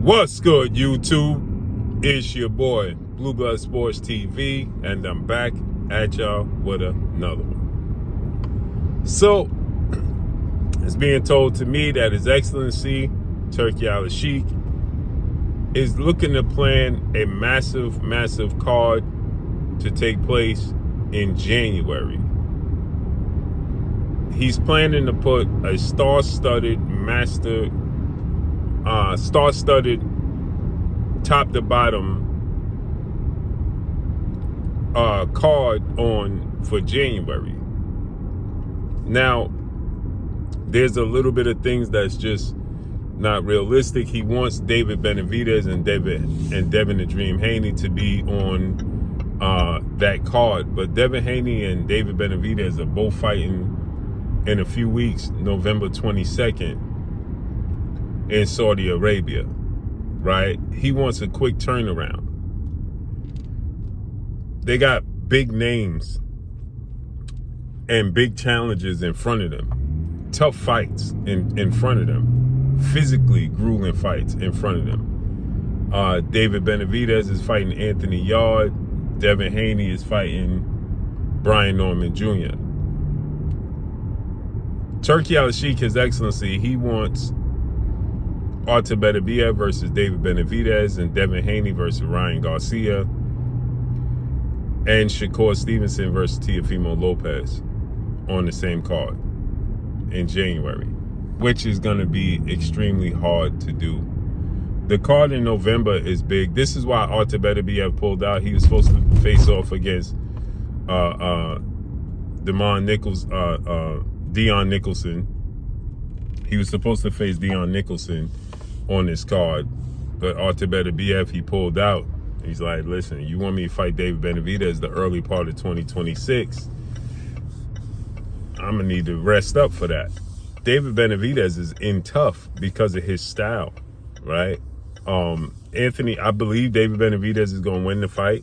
What's good, YouTube? It's your boy, Blue Blood Sports TV, and I'm back at y'all with another one. So, it's being told to me that His Excellency, Turki Al-Sheikh, is looking to plan a massive card to take place in January. He's planning to put a star-studded top to bottom card on for January. Now, there's a little bit of things that's just not realistic. He wants David Benavidez and Devin the Dream Haney to be on that card, but Devin Haney and David Benavidez are both fighting in a few weeks, November 22nd. In Saudi Arabia, right? He wants a quick turnaround. They got big names and big challenges in front of them. Tough fights in front of them. Physically grueling fights in front of them. David Benavidez is fighting Anthony Yarde. Devin Haney is fighting Brian Norman Jr. Turki Al-Sheikh, His Excellency, he wants Beterbiev versus David Benavidez and Devin Haney versus Ryan Garcia and Shakur Stevenson versus Teofimo Lopez on the same card in January, which is going to be extremely hard to do. The card in November is big. This is why Beterbiev pulled out. He was supposed to face off against Dion Nicholson. He was supposed to face Dion Nicholson on this card, but Beterbiev, he pulled out. He's like, listen, you want me to fight David Benavidez the early part of 2026? I'm gonna need to rest up for that. David Benavidez is in tough because of his style, right? I believe David Benavidez is gonna win the fight,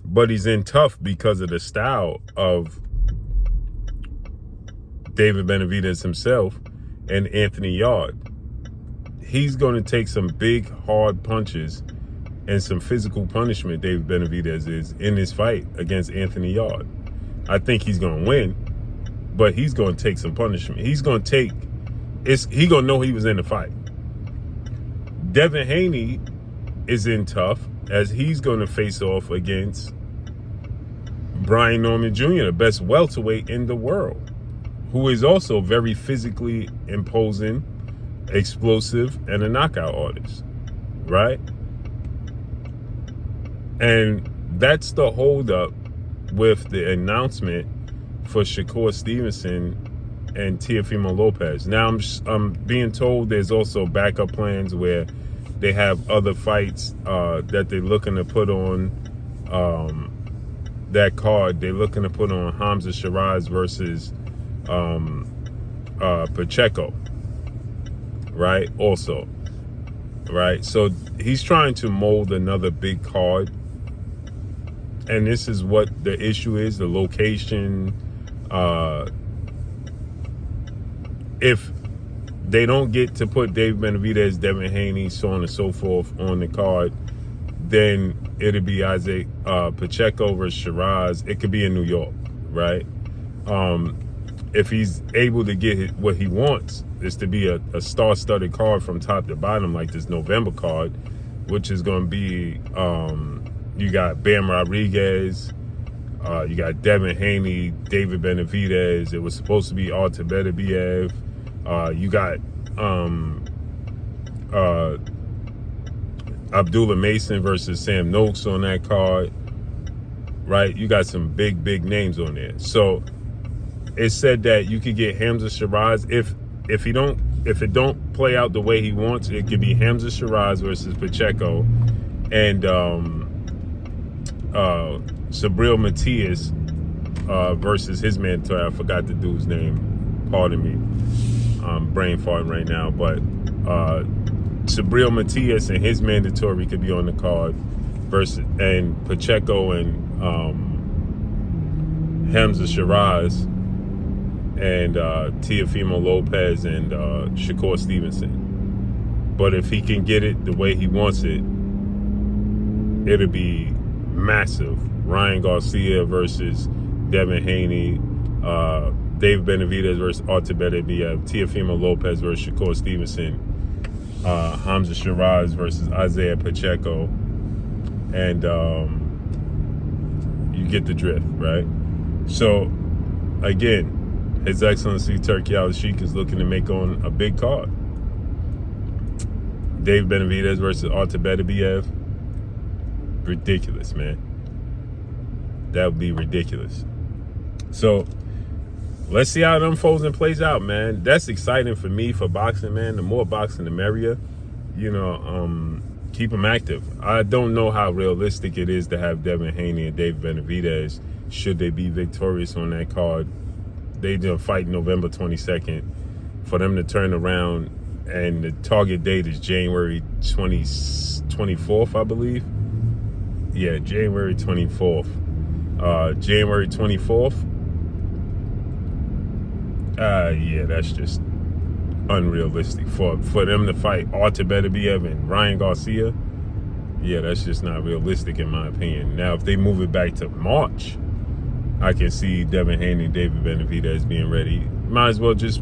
but he's in tough because of the style of David Benavidez himself and Anthony Yarde. He's going to take some big, hard punches and some physical punishment, David Benavidez is, in this fight against Anthony Yarde. I think he's going to win, but he's going to take some punishment. He's going to know he was in the fight. Devin Haney is in tough, as he's going to face off against Brian Norman Jr., the best welterweight in the world, who is also very physically imposing, explosive, and a knockout artist, right? And that's the holdup with the announcement for Shakur Stevenson and Teofimo Lopez. Now I'm being told there's also backup plans where they have other fights that they're looking to put on that card. They're looking to put on Hamza Shiraz versus Pacheco, right? Also, right? So he's trying to mold another big card, and this is what the issue is: the location. If they don't get to put David Benavidez, Devin Haney, so on and so forth on the card, then it'll be Isaac Pacheco versus Shiraz. It could be in New York, right? If he's able to get what he wants, is to be a star-studded card from top to bottom, like this November card, which is going to be, you got Bam Rodriguez, you got Devin Haney, David Benavidez. It was supposed to be Beterbiev. You got Abdullah Mason versus Sam Noakes on that card, right? You got some big names on there. So it said that you could get Hamza Shiraz if it don't play out the way he wants. It could be Hamza Shiraz versus Pacheco and Sabril Matias versus his mentor. I forgot the dude's name. Pardon me. I'm brain farting right now, but Sabril Matias and his mandatory could be on the card versus, and Pacheco and Hamza Shiraz and Teofimo Lopez and Shakur Stevenson. But if he can get it the way he wants it, it'll be massive. Ryan Garcia versus Devin Haney, Dave Benavidez versus Beterbiev, Teofimo Lopez versus Shakur Stevenson, Hamza Shiraz versus Isaiah Pacheco, and you get the drift, right? So, again, His Excellency Turki Al-Sheikh is looking to make on a big card. Dave Benavidez versus Beterbiev. Ridiculous, man. That would be ridiculous. So, let's see how it unfolds and plays out, man. That's exciting for me for boxing, man. The more boxing, the merrier. You know, keep them active. I don't know how realistic it is to have Devin Haney and Dave Benavidez, should they be victorious on that card. They do fight November 22nd. For them to turn around, and the target date is January 24th, I believe. Yeah, January 24th. January 24th. Yeah, that's just unrealistic. For them to fight Beterbiev and Ryan Garcia, yeah, that's just not realistic in my opinion. Now, if they move it back to March, I can see Devin Haney and David Benavidez being ready. Might as well just,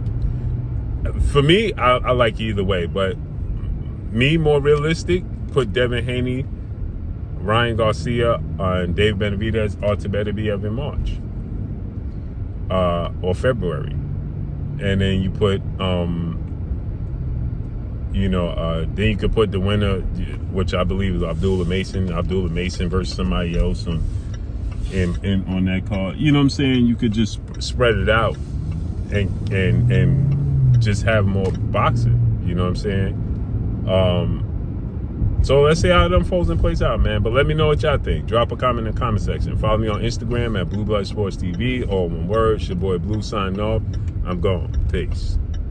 for me, I like either way, but me, more realistic, put Devin Haney, Ryan Garcia, and Dave Benavidez, Beterbiev in March or February. And then you put, then you could put the winner, which I believe is Abdullah Mason versus somebody else on that card. You know what I'm saying? You could just spread it out and just have more boxing. You know what I'm saying? So let's see how it unfolds and plays out, man. But let me know what y'all think. Drop a comment in the comment section. Follow me on Instagram at Blue Blood Sports TV. All one word. It's your boy Blue signing off. I'm gone. Peace.